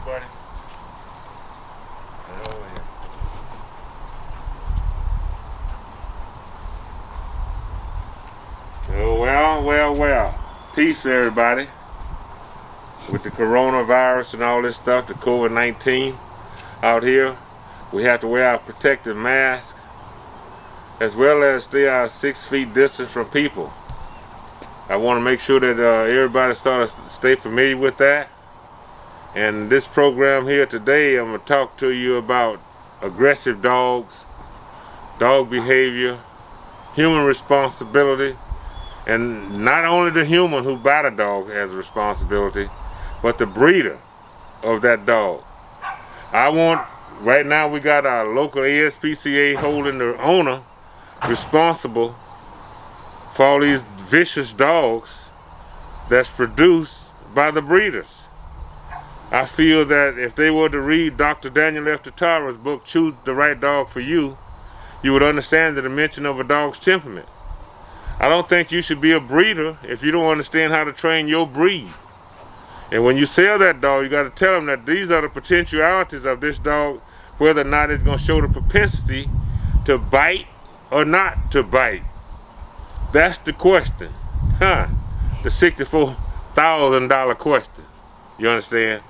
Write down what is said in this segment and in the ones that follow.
buddy? Right over here. Oh, well. Peace, everybody. With the coronavirus and all this stuff, the COVID-19 out here, we have to wear our protective mask as well as stay our 6 feet distance from people. I want to make sure that everybody stay familiar with that. And this program here today, I'm going to talk to you about aggressive dogs, dog behavior, human responsibility, and not only the human who buy the dog has a responsibility, but the breeder of that dog. Right now we got our local ASPCA holding the owner responsible for all these vicious dogs that's produced by the breeders. I feel that if they were to read Dr. Daniel F. Tatara's book, Choose the Right Dog for You, you would understand the dimension of a dog's temperament. I don't think you should be a breeder if you don't understand how to train your breed. And when you sell that dog, you got to tell them that these are the potentialities of this dog, whether or not it's going to show the propensity to bite or not to bite. That's the question. The $64,000 question. You understand?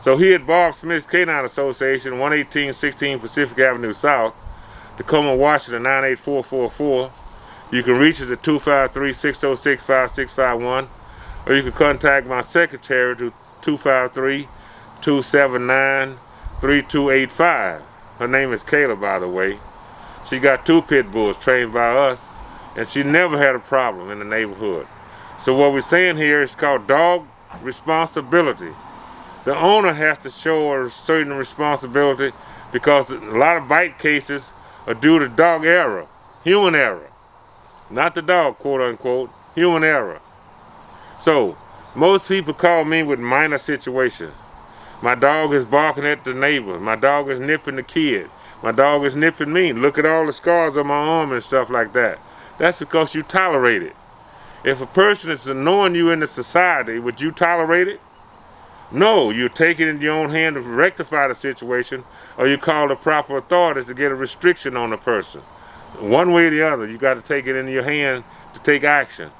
So here at Bob Smith's Canine Association, 11816 Pacific Avenue South, Tacoma, Washington, 98444. You can reach us at 253-606-5651, or you can contact my secretary to 253-279-3285. Her name is Kayla, by the way. She got 2 pit bulls trained by us, and she never had a problem in the neighborhood. So what we're saying here is called dog responsibility. The owner has to show a certain responsibility because a lot of bite cases are due to dog error, human error. Not the dog, quote unquote, human error. So, most people call me with minor situations. My dog is barking at the neighbor. My dog is nipping the kid. My dog is nipping me. Look at all the scars on my arm and stuff like that. That's because you tolerate it. If a person is annoying you in the society, would you tolerate it? No, you take it in your own hand to rectify the situation, or you call the proper authorities to get a restriction on the person. One way or the other, you got to take it in your hand to take action.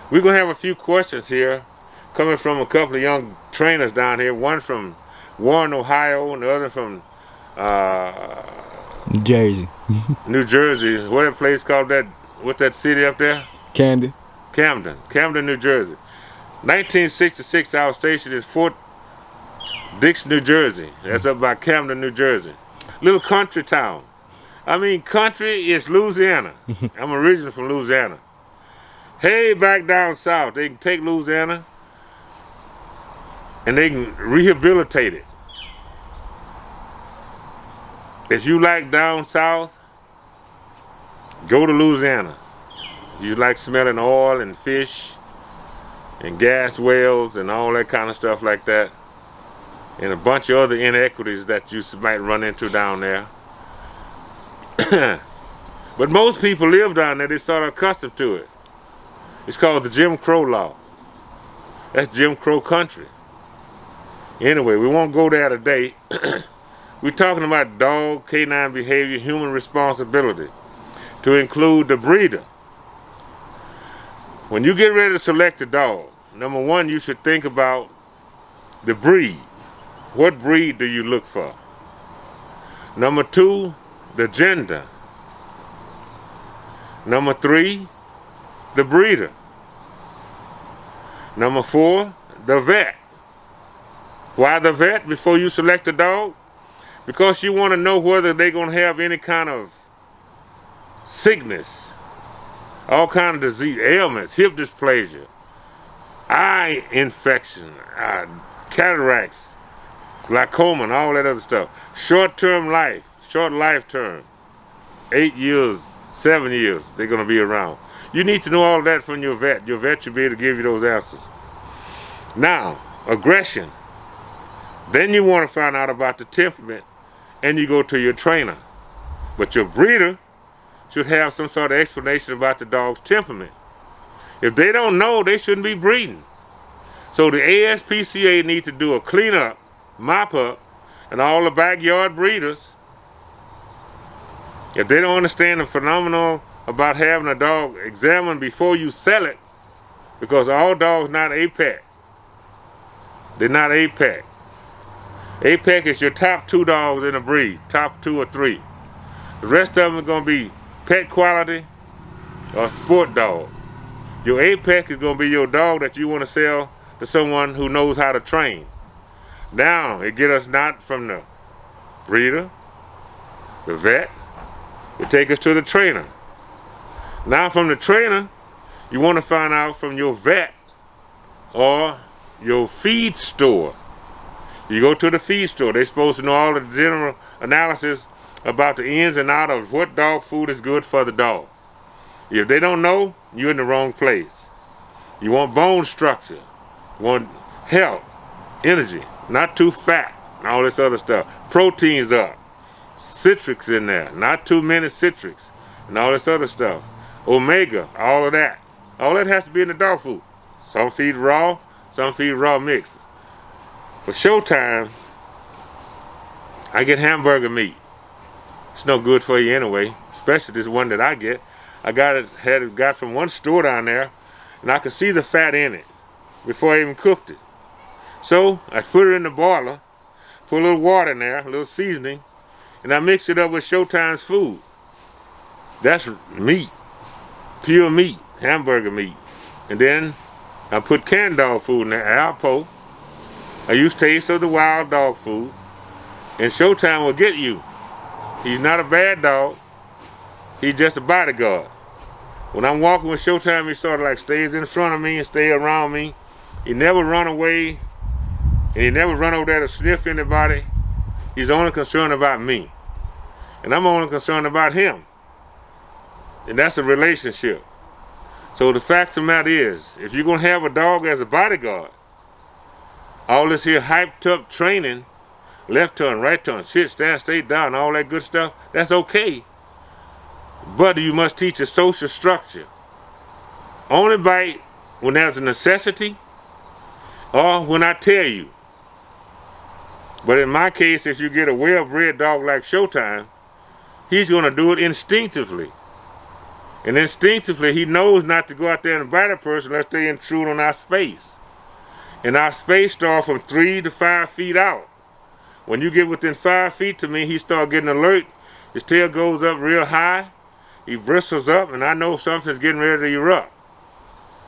We're going to have a few questions here coming from a couple of young trainers down here. One from Warren, Ohio, and the other from New Jersey. New Jersey. What that place called that? What's that city up there? Camden, New Jersey. 1966, our station is Fort Dix, New Jersey. That's up by Camden, New Jersey. Little country town. I mean, country is Louisiana. I'm originally from Louisiana. Hey, back down south, they can take Louisiana and they can rehabilitate it. If you like down south, go to Louisiana. You like smelling oil and fish and gas wells and all that kind of stuff like that, and a bunch of other inequities that you might run into down there. But most people live down there, they're sort of accustomed to it. It's called the Jim Crow law. That's Jim Crow country. Anyway, we won't go there today. We're talking about dog, canine behavior, human responsibility, to include the breeder. When you get ready to select a dog, number one, you should think about the breed. What breed do you look for? Number two, the gender. Number three, the breeder. Number four, the vet. Why the vet before you select a dog? Because you want to know whether they're going to have any kind of sickness, all kind of disease, ailments, hip dysplasia, eye infection, cataracts, glaucoma, and all that other stuff. Short-term life, short life term, 8 years, 7 years, they're going to be around. You need to know all of that from your vet. Your vet should be able to give you those answers. Now, aggression. Then you want to find out about the temperament, and you go to your trainer. But your breeder should have some sort of explanation about the dog's temperament. If they don't know, they shouldn't be breeding. So the ASPCA needs to do a cleanup, mop up, and all the backyard breeders, if they don't understand the phenomenon about having a dog examined before you sell it, because all dogs not APAC. They're not APAC. APAC is your top 2 dogs in a breed, top 2 or 3. The rest of them are going to be pet quality or sport dog. Your APAC is going to be your dog that you want to sell to someone who knows how to train. Now, it get us not from the breeder, the vet, it take us to the trainer. Now from the trainer, you want to find out from your vet or your feed store. You go to the feed store, they're supposed to know all the general analysis about the ins and outs of what dog food is good for the dog. If they don't know, you're in the wrong place. You want bone structure, you want health, energy, not too fat, and all this other stuff. Proteins up, citrics in there, not too many citrics, and all this other stuff. Omega, all of that. All that has to be in the dog food. Some feed raw, some feed raw mixed. For showtime, I get hamburger meat. It's no good for you anyway, especially this one that I get. I got from one store down there, and I could see the fat in it before I even cooked it. So I put it in the boiler, put a little water in there, a little seasoning, and I mix it up with Showtime's food. That's meat, pure meat, hamburger meat. And then I put canned dog food in there, Alpo. I use Taste of the Wild dog food, and Showtime will get you. He's not a bad dog. He's just a bodyguard. When I'm walking with Showtime, he sort of like stays in front of me and stays around me. He never run away, and he never run over there to sniff anybody. He's only concerned about me, and I'm only concerned about him. And that's a relationship. So the fact of the matter is, if you're gonna have a dog as a bodyguard, all this here hyped up training, left turn, right turn, sit, stand, stay down, all that good stuff, that's okay. But you must teach a social structure. Only bite when there's a necessity or when I tell you. But in my case, if you get a well-bred dog like Showtime, he's gonna do it instinctively. And instinctively, he knows not to go out there and bite a person unless they intrude on our space. And our space starts from 3 to 5 feet out. When you get within 5 feet to me, he starts getting alert. His tail goes up real high. He bristles up, and I know something's getting ready to erupt.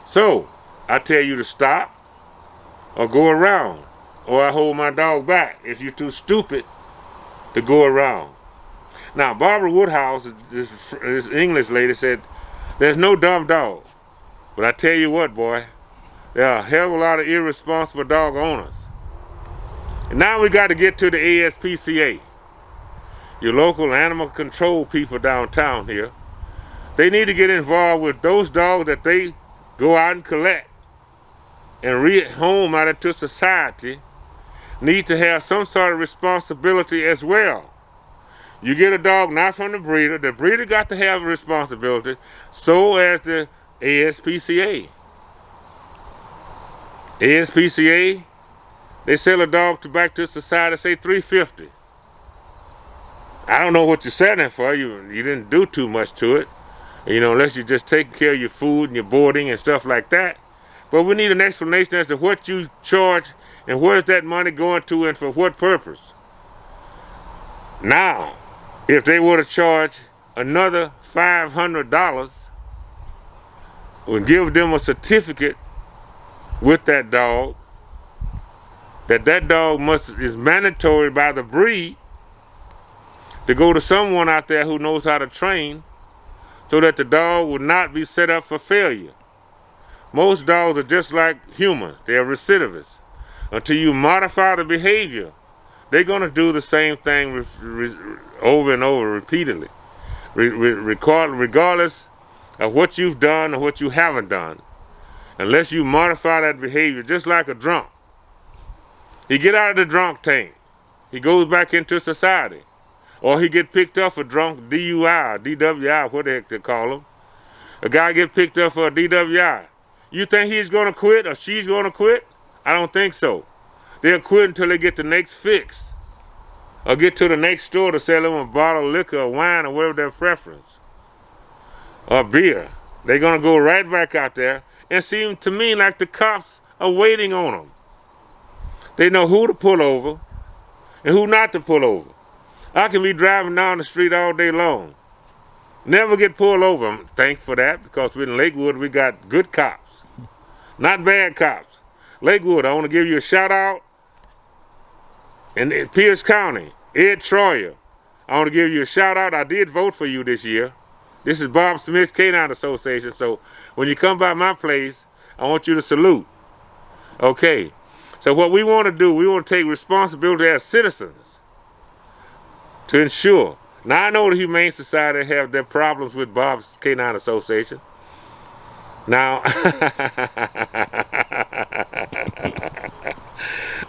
So, I tell you to stop or go around, or I hold my dog back if you're too stupid to go around. Now, Barbara Woodhouse, this English lady, said, there's no dumb dog. But I tell you what, boy, there are a hell of a lot of irresponsible dog owners. And now we got to get to the ASPCA. Your local animal control people downtown here. They need to get involved with those dogs that they go out and collect and rehome out into society. Need to have some sort of responsibility as well. You get a dog not from the breeder got to have a responsibility, so as the ASPCA. ASPCA, they sell a dog back to society, say $350. I don't know what you're selling it for. You didn't do too much to it, unless you're just taking care of your food and your boarding and stuff like that. But we need an explanation as to what you charge and where's that money going to and for what purpose. Now, if they were to charge another $500, we'll give them a certificate with that dog, that dog is mandatory by the breed to go to someone out there who knows how to train, so that the dog will not be set up for failure. Most dogs are just like humans. They're recidivists. Until you modify the behavior, they're going to do the same thing over and over repeatedly, regardless of what you've done or what you haven't done. Unless you modify that behavior, just like a drunk. He get out of the drunk tank. He goes back into society. Or he get picked up for drunk DUI, DWI, what the heck they call him. A guy get picked up for a DWI. You think he's going to quit or she's going to quit? I don't think so. They'll quit until they get the next fix, or get to the next store to sell them a bottle of liquor or wine or whatever their preference, or beer. They're going to go right back out there and seem to me like the cops are waiting on them. They know who to pull over and who not to pull over. I can be driving down the street all day long, never get pulled over. Thanks for that, because in Lakewood we got good cops, not bad cops. Lakewood, I want to give you a shout out. And in Pierce County, Ed Troyer, I want to give you a shout out. I did vote for you this year. This is Bob Smith Canine Association, so when you come by my place, I want you to salute. Okay, so what we want to do, we want to take responsibility as citizens to ensure. Now I know the Humane Society have their problems with Bob's Canine Association. Now,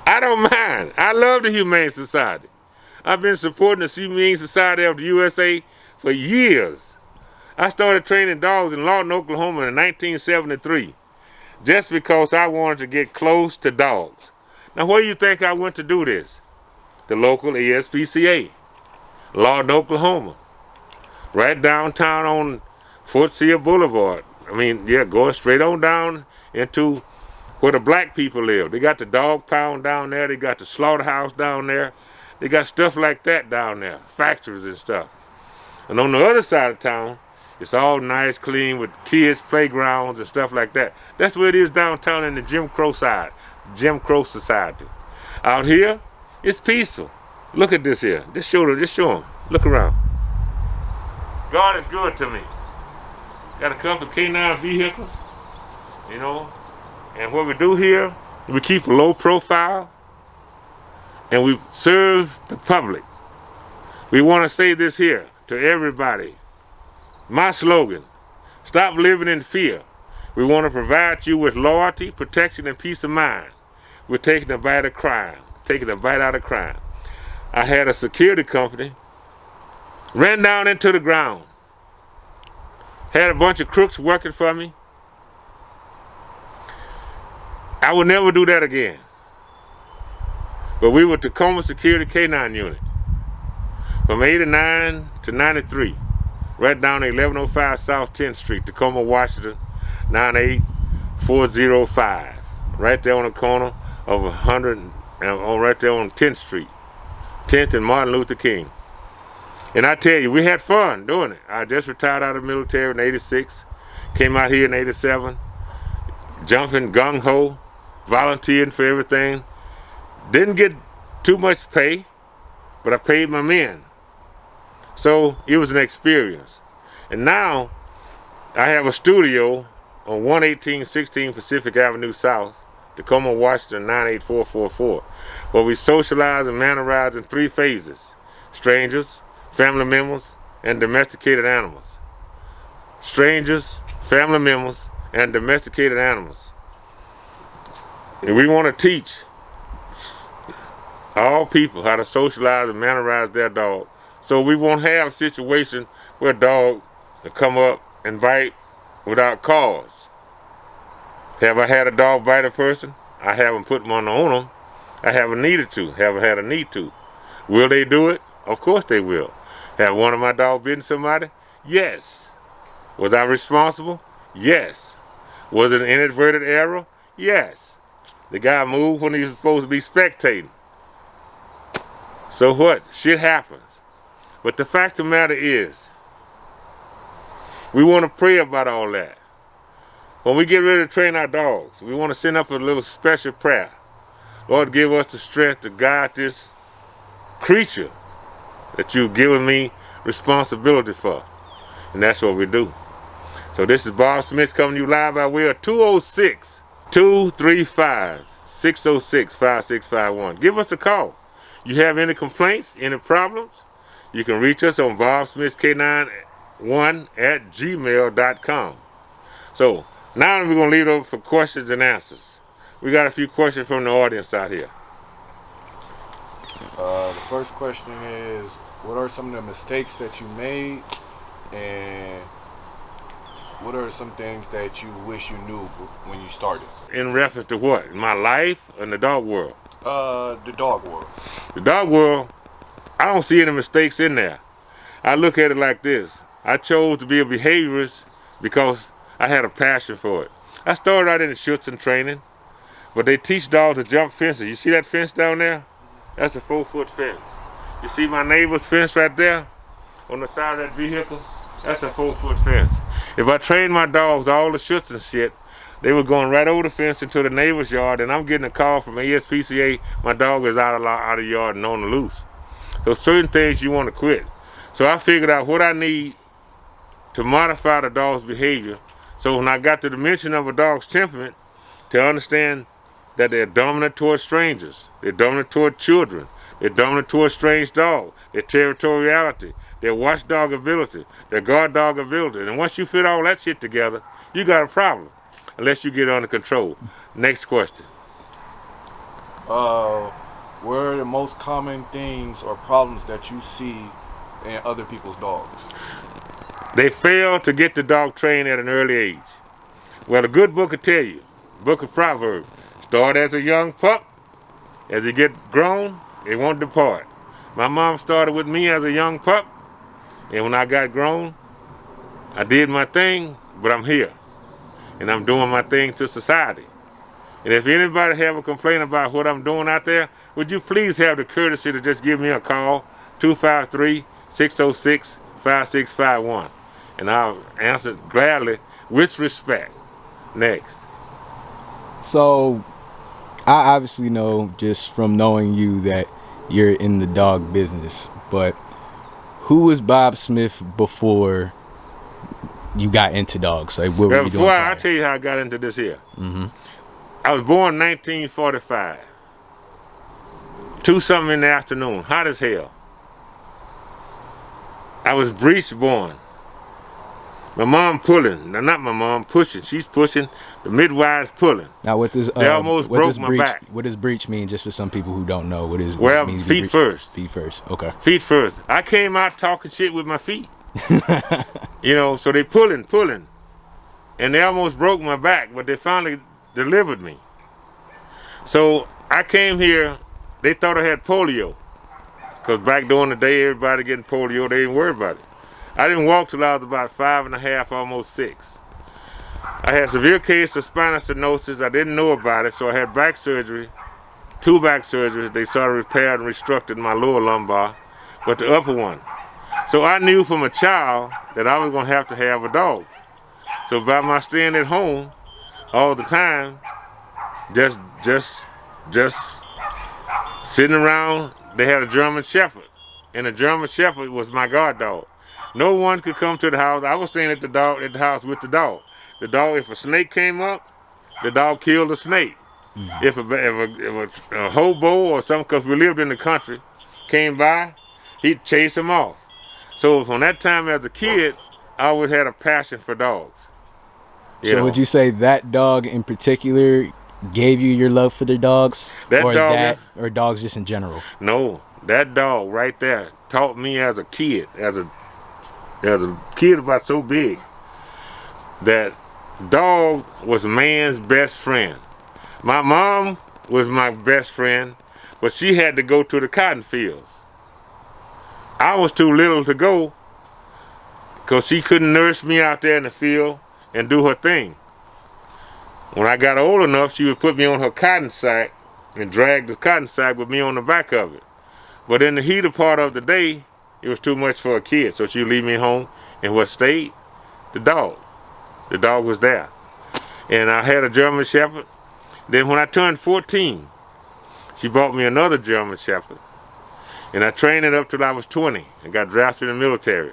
I don't mind. I love the Humane Society. I've been supporting the Humane Society of the USA for years. I started training dogs in Lawton, Oklahoma in 1973, just because I wanted to get close to dogs. Now, where do you think I went to do this? The local ASPCA, Lawton, Oklahoma, right downtown on Fort Sill Boulevard. I mean, yeah, going straight on down into where the black people live. They got the dog pound down there. They got the slaughterhouse down there. They got stuff like that down there, factories and stuff. And on the other side of town, it's all nice, clean, with kids' playgrounds and stuff like that. That's where it is downtown in the Jim Crow side, Jim Crow Society. Out here, it's peaceful. Look at this here. Just show them. Look around. God is good to me. Got a couple of canine vehicles, you know. And what we do here, we keep a low profile and we serve the public. We want to say this here to everybody. My slogan, stop living in fear. We want to provide you with loyalty, protection, and peace of mind. We're taking a bite of crime, taking a bite out of crime. I had a security company, ran down into the ground, had a bunch of crooks working for me. I would never do that again. But we were Tacoma Security Canine Unit from 89 to 93, right down 1105 South 10th Street, Tacoma, Washington, 98405, right there on the corner of 100, right there on 10th Street, 10th and Martin Luther King. And I tell you, we had fun doing it. I just retired out of the military in 86, came out here in 87, jumping gung-ho, volunteering for everything. Didn't get too much pay, but I paid my men. So it was an experience. And now I have a studio on 11816 Pacific Avenue South, Tacoma, Washington, 98444, where we socialize and mannerize in 3 phases: strangers, family members, and domesticated animals. Strangers, family members, and domesticated animals. And we want to teach all people how to socialize and mannerize their dog, so we won't have a situation where a dog will come up and bite without cause. Have I had a dog bite a person? I haven't put one on them. I haven't needed to, haven't had a need to. Will they do it? Of course they will. Have one of my dogs bitten somebody? Yes. Was I responsible? Yes. Was it an inadvertent error? Yes. The guy moved when he was supposed to be spectating. So what? Shit happens. But the fact of the matter is, we want to pray about all that. When we get ready to train our dogs, we want to send up a little special prayer. Lord, give us the strength to guide this creature that you've given me responsibility for. And that's what we do. So this is Bob Smith coming to you live by way of 206-235-606-5651. Give us a call. You have any complaints, any problems, you can reach us on bobsmithk91@gmail.com. So now we're going to leave it over for questions and answers. We got a few questions from the audience out here. The first question is, what are some of the mistakes that you made, and What are some things that you wish you knew when you started? In reference to what? In my life or in the dog world? The dog world. The dog world, I don't see any mistakes in there. I look at it like this. I chose to be a behaviorist because I had a passion for it. I started out in the Schutzen training, but they teach dogs to jump fences. You see that fence down there? That's a 4-foot fence. You see my neighbor's fence right there on the side of that vehicle? That's a 4-foot fence. If I trained my dogs all the Schutzen shit, they were going right over the fence into the neighbor's yard, and I'm getting a call from ASPCA, my dog is out of the yard and on the loose. So certain things you want to quit. So I figured out what I need to modify the dog's behavior. So when I got to the mention of a dog's temperament, to understand that they're dominant towards strangers, they're dominant toward children, they're dominant towards strange dogs, their territoriality, their watchdog ability, their guard dog ability. And once you fit all that shit together, you got a problem, unless you get it under control. Next question. What are the most common things or problems that you see in other people's dogs? They fail to get the dog trained at an early age. Well, a good book will tell you, book of Proverbs, start as a young pup. As they get grown, they won't depart. My mom started with me as a young pup, and when I got grown, I did my thing, but I'm here, and I'm doing my thing to society. And if anybody have a complaint about what I'm doing out there, would you please have the courtesy to just give me a call, 253-606-5651. And I'll answer gladly, with respect. Next. So, I obviously know just from knowing you that you're in the dog business, but who was Bob Smith before you got into dogs? Like, what were you doing? Before I'll tell you how I got into this here. I was born in 1945. 2-something in the afternoon, hot as hell. I was breech born. My mom pulling, now not my mom pushing, she's pushing, the midwives pulling. Now what does they almost broke my breech, back. What does breech mean, just for some people who don't know? What Well, it means feet first. Feet first, okay. Feet first. I came out talking shit with my feet. You know, so they pulling. And they almost broke my back, but they finally delivered me. So I came here, they thought I had polio. Because back during the day, everybody getting polio, they didn't worry about it. I didn't walk till I was about 5 and a half, almost 6. I had severe case of spinal stenosis. I didn't know about it, so I had back surgery, 2 back surgeries. They started repairing and restructuring my lower lumbar, but the upper one. So I knew from a child that I was gonna have a dog. So by my staying at home all the time, just sitting around, they had a German Shepherd, and the German Shepherd was my guard dog. No one could come to the house. I was staying at the house with the dog. The dog, if a snake came up, the dog killed the snake. If a hobo or something, because we lived in the country, came by, he'd chase him off. So from that time as a kid, I always had a passion for dogs. So would you say that dog in particular gave you your love for the dogs? Or dogs just in general? No, that dog right there taught me as a kid, as a kid about so big, that dog was man's best friend. My mom was my best friend, but she had to go to the cotton fields. I was too little to go because she couldn't nurse me out there in the field and do her thing. When I got old enough, she would put me on her cotton sack and drag the cotton sack with me on the back of it. But in the heater part of the day, it was too much for a kid, so she'd leave me home, and what stayed? The dog. The dog was there. And I had a German Shepherd. Then when I turned 14, she bought me another German Shepherd. And I trained it up till I was 20 and got drafted in the military.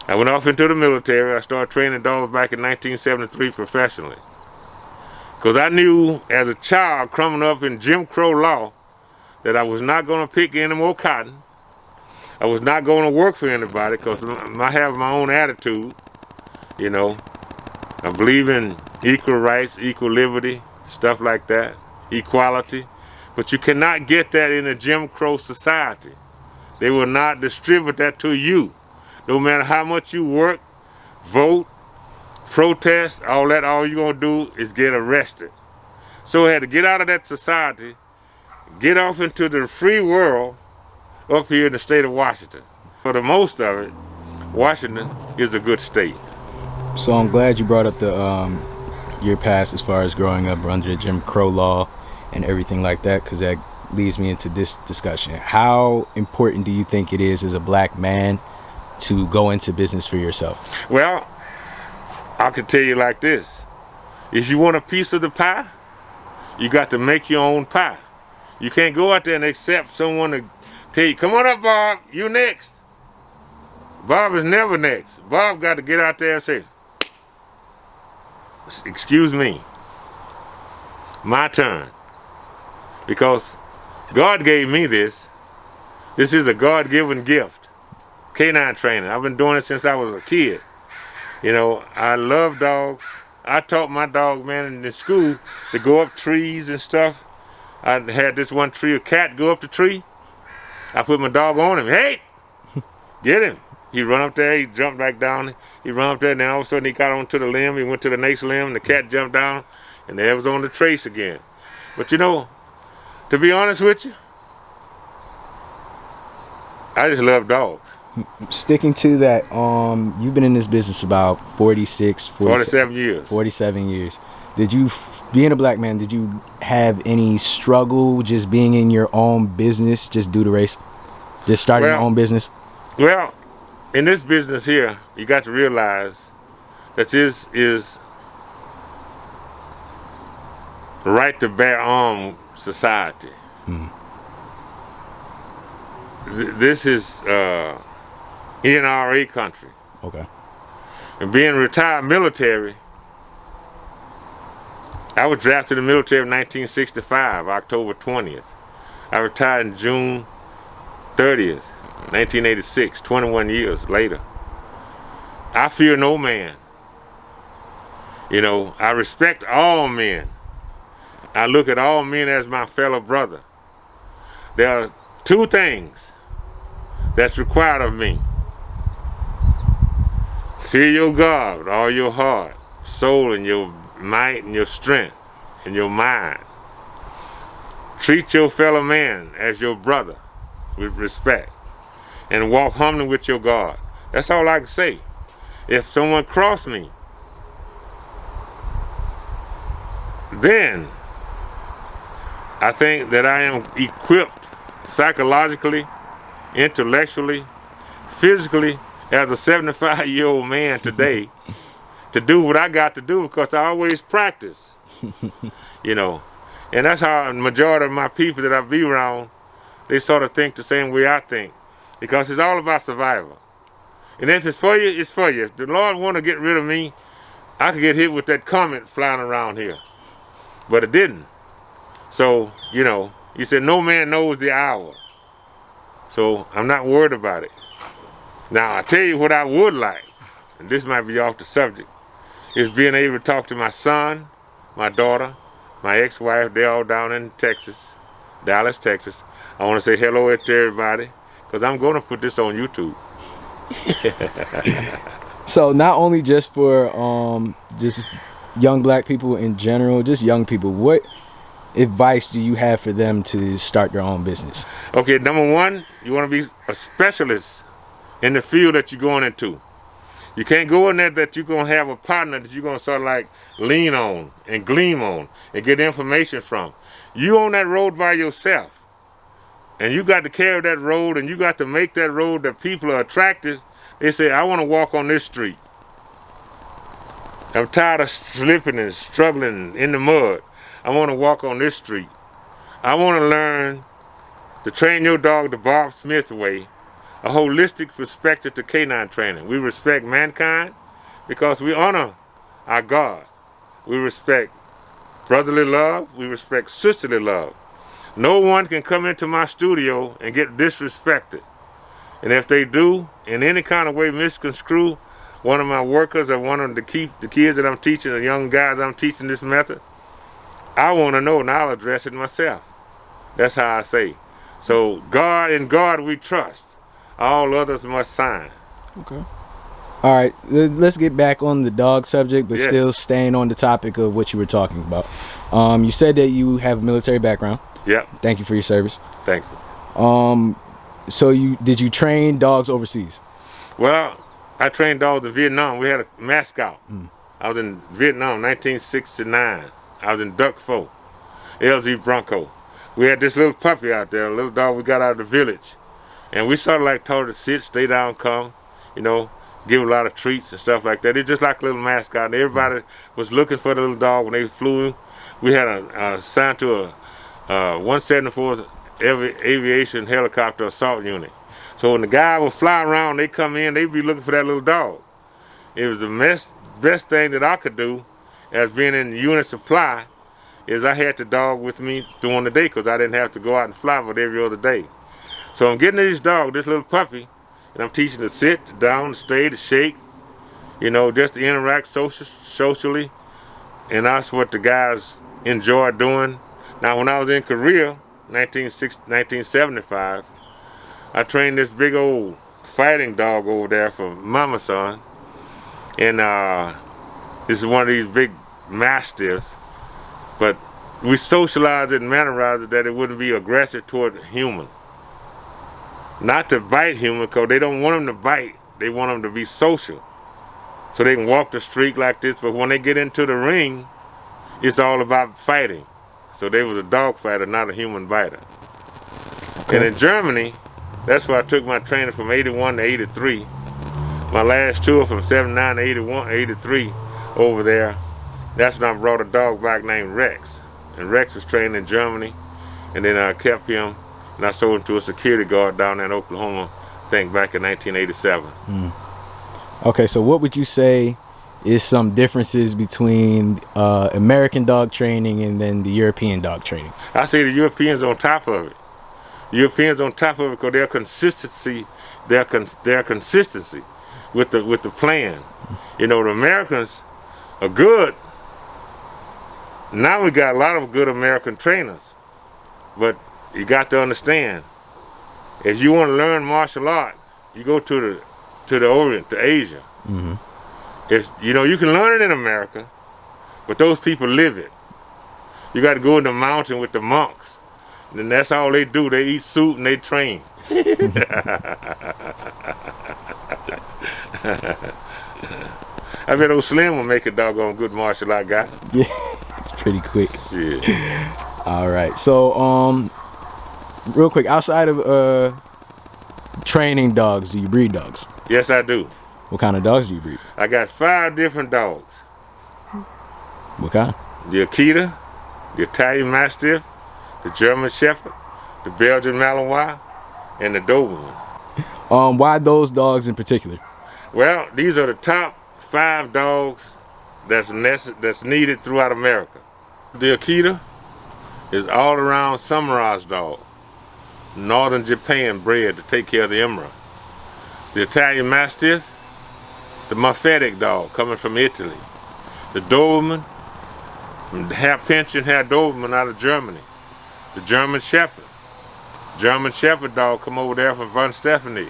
I went off into the military. I started training dogs back in 1973 professionally. Because I knew as a child coming up in Jim Crow law that I was not going to pick any more cotton. I was not going to work for anybody because I have my own attitude, you know. I believe in equal rights, equal liberty, stuff like that, equality. But you cannot get that in a Jim Crow society. They will not distribute that to you. No matter how much you work, vote, protest, all that, all you're gonna do is get arrested. So I had to get out of that society, get off into the free world up here in the state of Washington. For the most of it, Washington is a good state. So I'm glad you brought up the your past as far as growing up under the Jim Crow law and everything like that, because that leads me into this discussion. How important do you think it is as a black man to go into business for yourself? Well, I can tell you like this. If you want a piece of the pie, you got to make your own pie. You can't go out there and accept someone to tell you, come on up, Bob, you next. Bob is never next. Bob got to get out there and say, excuse me, my turn. Because God gave me this. This is a God-given gift. Canine training. I've been doing it since I was a kid. You know, I love dogs. I taught my dog, man, in the school to go up trees and stuff. I had this one tree, a cat go up the tree. I put my dog on him. Hey, get him. He run up there, he jumped back down. He run up there, and then all of a sudden he got onto the limb. He went to the next limb, and the cat jumped down, and there was on the trace again. But you know, to be honest with you, I just love dogs. Sticking to that, you've been in this business about 47 years. 47 years. Did you, being a black man, did you have any struggle just being in your own business, just due to race? Just starting your own business? Well, in this business here, you got to realize that this is right to bear arm society. This is NRA country. Okay. And being retired military, I was drafted in the military in 1965, October 20th. I retired in June 30th, 1986, 21 years later. I fear no man. You know, I respect all men. I look at all men as my fellow brother. There are two things that's required of me. Fear your God with all your heart, soul, and your might, and your strength, and your mind. Treat your fellow man as your brother with respect, and walk humbly with your God. That's all I can say. If someone crossed me, then I think that I am equipped psychologically, intellectually, physically, as a 75-year-old man today to do what I got to do, because I always practice, you know. And that's how the majority of my people that I be around, they sort of think the same way I think, because it's all about survival. And if it's for you, it's for you. If the Lord want to get rid of me, I could get hit with that comment flying around here. But it didn't. So, you know, he said, no man knows the hour. So I'm not worried about it. Now, I tell you what I would like, and this might be off the subject, is being able to talk to my son, my daughter, my ex-wife. They're all down in Texas, Dallas, Texas. I want to say hello to everybody, because I'm going to put this on YouTube. So not only just for just young black people in general, just young people, what advice do you have for them to start their own business? Okay, number one, you want to be a specialist in the field that you're going into. You can't go in there that you're going to have a partner that you're going to sort of like lean on and gleam on and get information from. You on that road by yourself, and you got to carry that road, and you got to make that road that people are attracted. They say, I want to walk on this street. I'm tired of slipping and struggling in the mud. I want to walk on this street. I want to learn to train your dog the Bob Smith way, a holistic perspective to canine training. We respect mankind because we honor our God. We respect brotherly love. We respect sisterly love. No one can come into my studio and get disrespected. And if they do, in any kind of way misconstrue one of my workers or one of the kids that I'm teaching, the young guys I'm teaching this method, I want to know, and I'll address it myself. That's how I say. So God, in God we trust. All others must sign. Okay. All right, let's get back on the dog subject, but Yes. still staying on the topic of what you were talking about. You said that you have a military background. Yep. Thank you for your service. Thank you. So did you train dogs overseas? Well, I trained dogs in Vietnam. We had a mascot. I was in Vietnam, 1969. I was in Duck 4, LZ Bronco. We had this little puppy out there, a little dog we got out of the village. And we sort of like told her to sit, stay down, come, you know, give a lot of treats and stuff like that. It's just like a little mascot. And everybody was looking for the little dog when they flew. We had assigned to a 174th Aviation Helicopter Assault Unit. So when the guy would fly around, they come in, they'd be looking for that little dog. It was the best thing that I could do as being in unit supply is I had the dog with me during the day because I didn't have to go out and fly but every other day. So I'm getting this dog, this little puppy, and I'm teaching to sit, to down, to stay, to shake, you know, just to interact socially. And that's what the guys enjoy doing. Now, when I was in Korea, 1975, I trained this big old fighting dog over there for Mama Son. And this is one of these big mastiffs. But we socialized it and mannerized it that it wouldn't be aggressive toward human. Not to bite human, because they don't want them to bite. They want them to be social. So they can walk the street like this, but when they get into the ring, it's all about fighting. So they was a dog fighter, not a human biter. Okay. And in Germany, that's where I took my training from 81 to 83. My last tour from 79 to 81, 83 over there, that's when I brought a dog back named Rex. And Rex was trained in Germany, and then I kept him, and I sold him to a security guard down there in Oklahoma, I think back in 1987. Okay, so what would you say is some differences between American dog training and then the European dog training? I say the Europeans on top of it. Europeans on top of it because their consistency with the plan. You know, the Americans are good. Now we got a lot of good American trainers, but you got to understand, if you want to learn martial art, you go to the Orient, to Asia. If you know, you can learn it in America, but those people live it. You got to go in the mountain with the monks, and that's all they do. They eat soup and they train. I bet old Slim will make a doggone good martial art guy. Yeah, it's pretty quick. Yeah. All right, so real quick, outside of training dogs, do you breed dogs? Yes, I do. What kind of dogs do you breed? I got 5 different dogs. What kind? The Akita, the Italian Mastiff, the German Shepherd, the Belgian Malinois, and the Doberman. Why those dogs in particular? Well, these are the top 5 dogs that's needed throughout America. The Akita is all-around summarized dog, northern Japan bred to take care of the emerald. The Italian Mastiff, the Mafetic dog coming from Italy. The Doberman, from Herr Pension, Herr Doberman out of Germany. The German Shepherd dog come over there from Von Stephanie.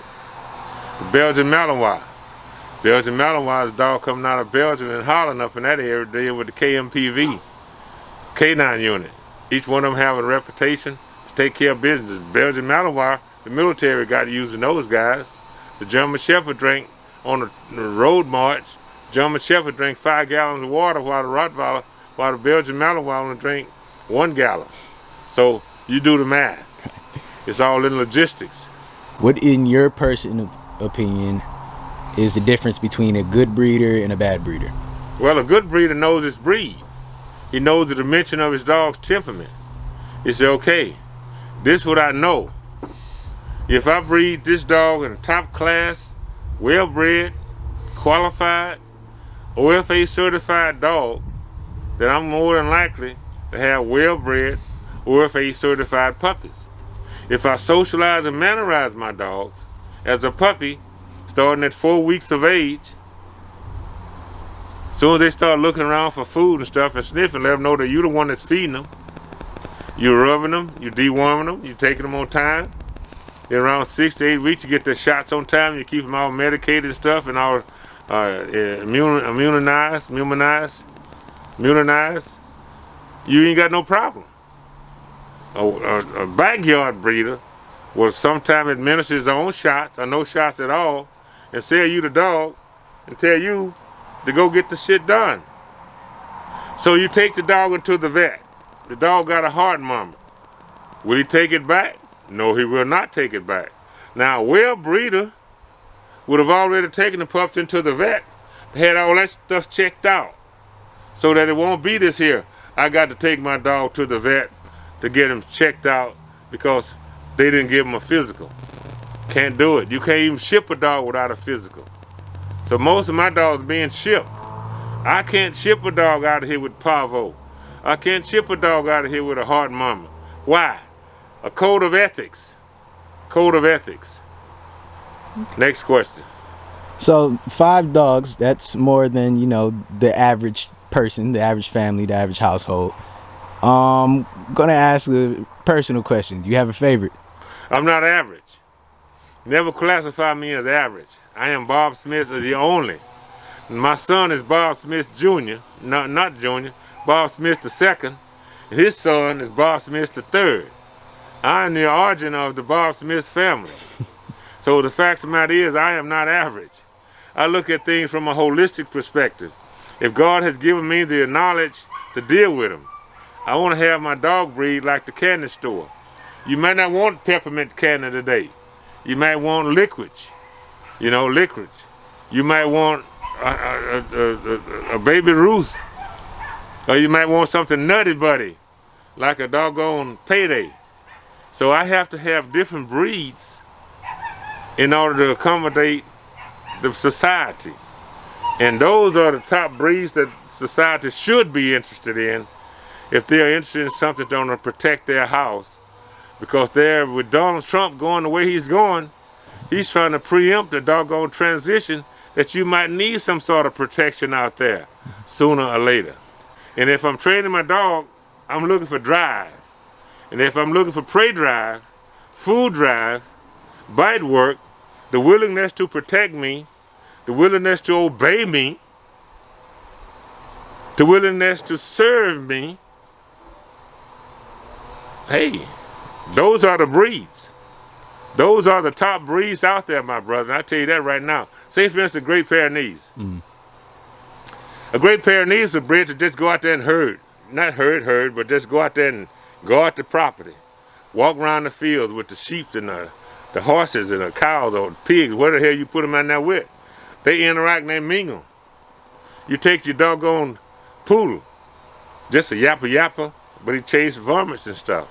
The Belgian Malinois. Belgian Malinois is a dog coming out of Belgium and Holland up in that area dealing with the KMPV, K9 unit. Each one of them have a reputation to take care of business. Belgian Malinois, the military got using those guys. The German Shepherd drank on the road march. German Shepherd drank 5 gallons of water while the Belgian Malinois only drank 1 gallon. So you do the math. It's all in logistics. What, in your personal opinion, is the difference between a good breeder and a bad breeder? Well, a good breeder knows his breed. He knows the dimension of his dog's temperament. He says, okay, this is what I know. If I breed this dog in top class, well-bred, qualified, OFA certified dog, then I'm more than likely to have well-bred, OFA certified puppies. If I socialize and mannerize my dogs as a puppy, starting at 4 weeks of age, as soon as they start looking around for food and stuff and sniffing, let them know that you're the one that's feeding them. You're rubbing them, you're deworming them, you're taking them on time. Then around 6 to 8 weeks, you get their shots on time, you keep them all medicated and stuff, and all immunized, you ain't got no problem. A backyard breeder will sometimes administer his own shots or no shots at all and sell you the dog and tell you to go get the shit done. So you take the dog into the vet. The dog got a heart murmur. Will he take it back? No, he will not take it back. Now, a well breeder would have already taken the pups into the vet, had all that stuff checked out, so that it won't be this here. I got to take my dog to the vet to get him checked out because they didn't give him a physical. Can't do it. You can't even ship a dog without a physical. So most of my dogs being shipped. I can't ship a dog out of here with parvo. I can't ship a dog out of here with a heart murmur. Why? A code of ethics. Code of ethics. Next question. So 5 dogs, that's more than, you know, the average person, the average family, the average household. Gonna ask a personal question. Do you have a favorite? I'm not average. Never classify me as average. I am Bob Smith, the only. My son is Bob Smith Jr., not Jr., Bob Smith the second, and his son is Bob Smith the third. I am the origin of the Bob Smith family. So the fact of the matter is, I am not average. I look at things from a holistic perspective. If God has given me the knowledge to deal with them, I want to have my dog breed like the candy store. You might not want peppermint candy today. You might want licorice, licorice. You might want a baby Ruth, or you might want something nutty buddy, like a doggone payday. So I have to have different breeds in order to accommodate the society. And those are the top breeds that society should be interested in if they're interested in something that's going to protect their house. Because there, with Donald Trump going the way he's going, he's trying to preempt the doggone transition that you might need some sort of protection out there sooner or later. And if I'm training my dog, I'm looking for drive. And if I'm looking for prey drive, food drive, bite work, the willingness to protect me, the willingness to obey me, the willingness to serve me, hey, those are the breeds. Those are the top breeds out there, my brother. And I tell you that right now. Say, for instance, a Great Pyrenees. A Great Pyrenees is a breed to just go out there and herd. Not herd, but just go out there and guard the property. Walk around the fields with the sheep and the horses and the cows or the pigs, whatever the hell you put them in there with. They interact and they mingle. You take your doggone poodle, just a yapper, but he chases varmints and stuff.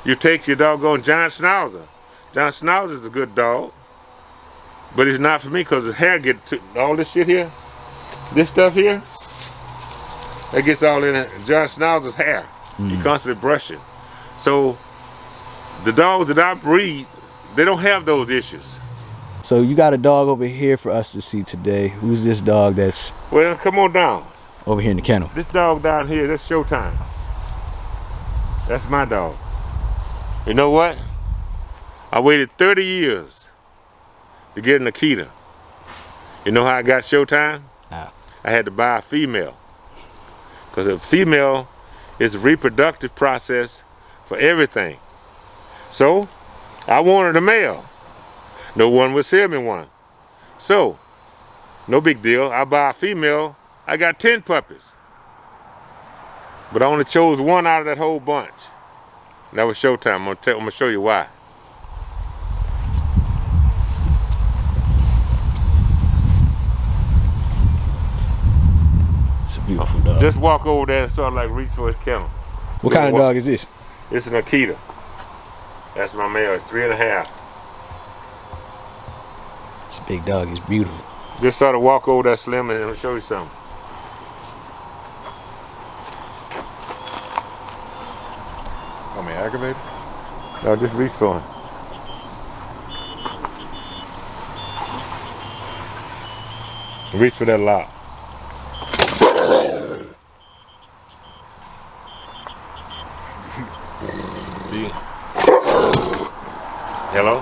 You take your doggone John Schnauzer. John Schnauzer is a good dog, but he's not for me because his hair gets all this shit here, this stuff here, that gets all in John Schnauzer's hair. He constantly brushing. So the dogs that I breed, they don't have those issues. So you got a dog over here for us to see today. Who's this dog that's Well, come on down. over here in the kennel? This dog down here, that's Showtime. That's my dog. You know what? I waited 30 years to get an Akita. You know how I got Showtime? How? I had to buy a female. Because a female is a reproductive process for everything. So, I wanted a male. No one would sell me one. So, no big deal. I buy a female, I got 10 puppies. But I only chose one out of that whole bunch. And that was Showtime. I'm gonna show you why. It's a beautiful dog. Just walk over there and sort of like reach for his kennel. What kind of dog is this? It's an Akita. That's my male. It's 3.5. It's a big dog. It's beautiful. Just sort of walk over that Slim and I'll show you something. Want me aggravated? No, just reach for him. Reach for that lock. See? Hello?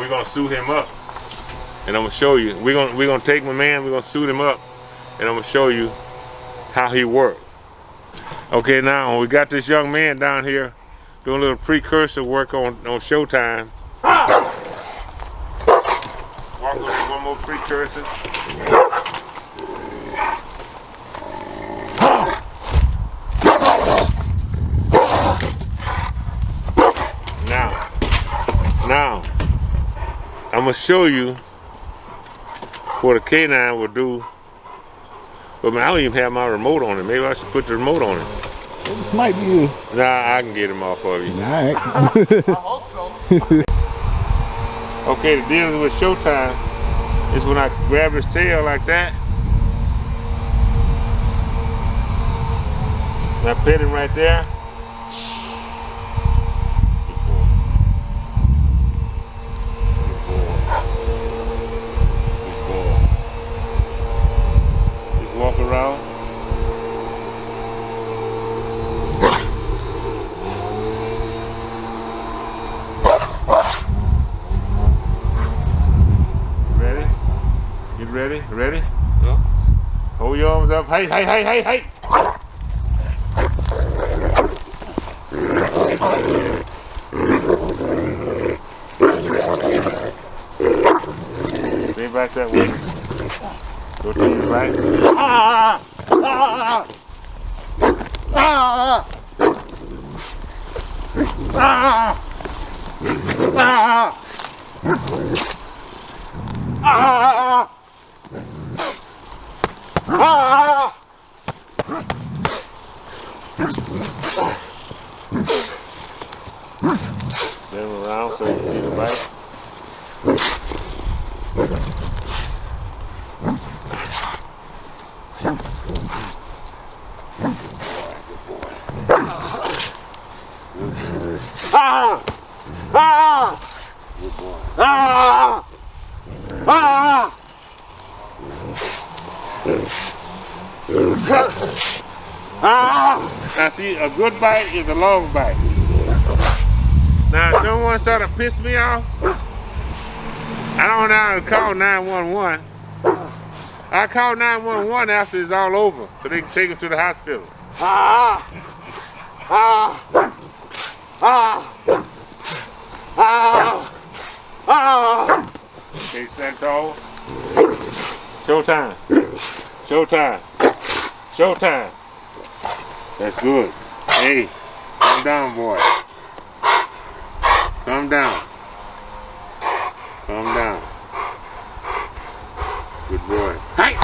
we're gonna suit him up, and I'm gonna show you. We're gonna take my man. We're gonna suit him up, and I'm gonna show you how he works. Okay, now we got this young man down here doing a little precursor work on Showtime. Walk on one more precursor. Now, I'm gonna show you what a canine will do. But man, I don't even have my remote on it. Maybe I should put the remote on it. It might be you. Nah, I can get him off of you. All right. I hope so. Okay, the deal with Showtime is when I grab his tail like that, and I pet him right there. Walk around. Ready? Get ready? Ready? Yeah. Hold your arms up. Hey, hey, hey, hey, hey! Stay back that way. Go to your right. Spin him around so you can see the bite. Now see, a good bite is a long bite. Now if someone sort of pissed me off, I don't know how to call 911. I call 911 after it's all over, so they can take him to the hospital. Okay, stand tall. Showtime. Showtime. Showtime. That's good. Hey, calm down, boy. Calm down. Calm down. Good boy. Hey!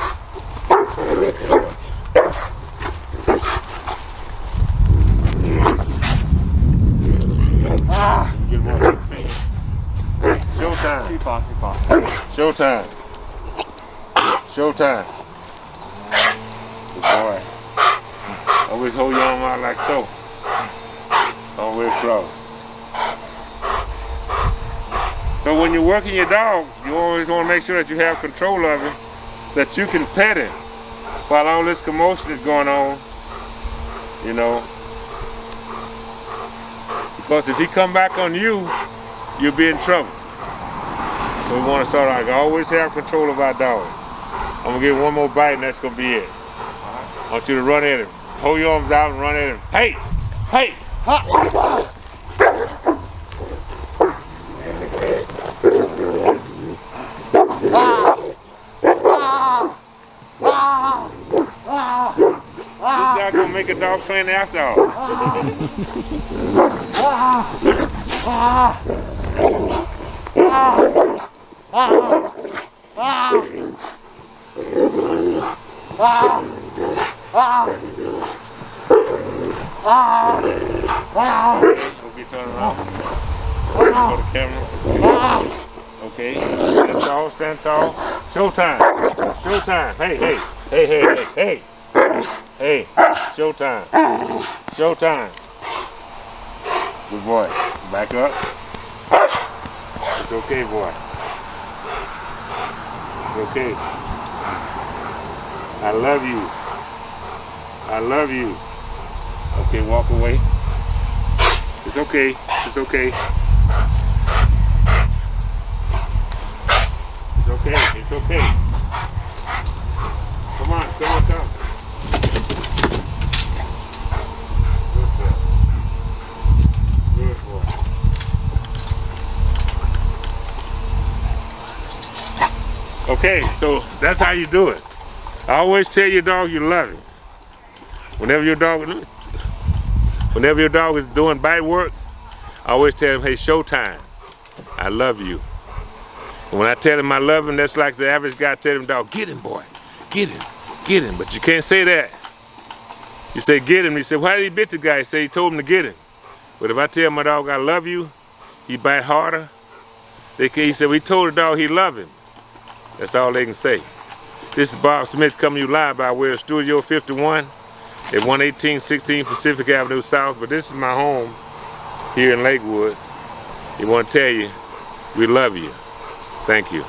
Good boy. Showtime. Keep on, keep on. Showtime. Showtime. Good boy. Always hold your arm out like so. All the way across. So when you're working your dog, you always want to make sure that you have control of him, that you can pet him while all this commotion is going on, you know. Because if he come back on you, you'll be in trouble. So we want to sort of like always have control of our dog. I'm going to give one more bite and that's going to be it. I want you to run at him. Hold your arms out and run at him. Hey! Hey! This guy gonna make a dog trainer after all. Okay, turn around. For the camera. Okay, stand tall, stand tall. Showtime. Showtime. Hey, hey, hey, hey, hey, hey. Hey, showtime. Showtime. Good boy. Back up. It's okay, boy. It's okay. I love you. I love you. Okay, walk away. It's okay. It's okay. It's okay. Come on, come. Good boy. Good boy. Okay, so that's how you do it. I always tell your dog you love him. Whenever your dog is doing bite work, I always tell him, hey, showtime. I love you. And when I tell him I love him, that's like the average guy tell him, dog, get him, boy. Get him. Get him. But you can't say that. You say, get him. He said, why did he bit the guy? He said, he told him to get him. But if I tell my dog I love you, he bite harder. He said, we told the dog he love him. That's all they can say. This is Bob Smith coming to you live by way of Studio 51 at 11816 Pacific Avenue South. But this is my home here in Lakewood. We want to tell you, we love you. Thank you.